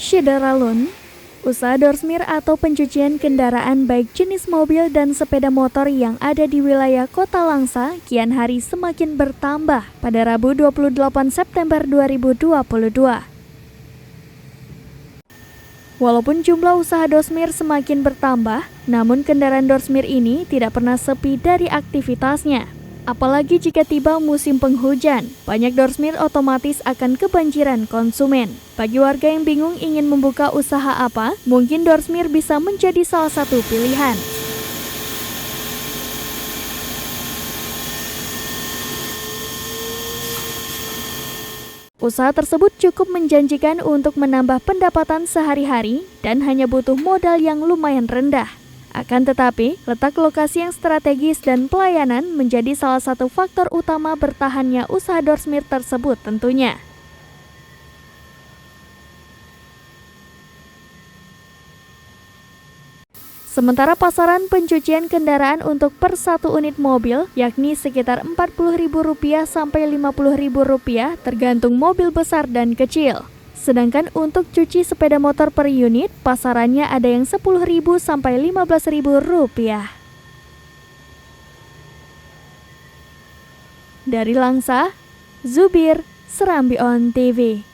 Syedaralun, usaha doorsmir atau pencucian kendaraan baik jenis mobil dan sepeda motor yang ada di wilayah Kota Langsa kian hari semakin bertambah pada Rabu 28 September 2022. Walaupun jumlah usaha doorsmir semakin bertambah, namun kendaraan doorsmir ini tidak pernah sepi dari aktivitasnya. Apalagi jika tiba musim penghujan, banyak doorsmir otomatis akan kebanjiran konsumen. Bagi warga yang bingung ingin membuka usaha apa, mungkin doorsmir bisa menjadi salah satu pilihan. Usaha tersebut cukup menjanjikan untuk menambah pendapatan sehari-hari dan hanya butuh modal yang lumayan rendah. Akan tetapi, letak lokasi yang strategis dan pelayanan menjadi salah satu faktor utama bertahannya usaha doorsmir tersebut tentunya. Sementara pasaran pencucian kendaraan untuk per satu unit mobil yakni sekitar Rp40.000 sampai Rp50.000 tergantung mobil besar dan kecil. Sedangkan untuk cuci sepeda motor per unit, pasarannya ada yang Rp10.000 sampai Rp15.000. Dari Langsa, Zubir, Serambi On TV.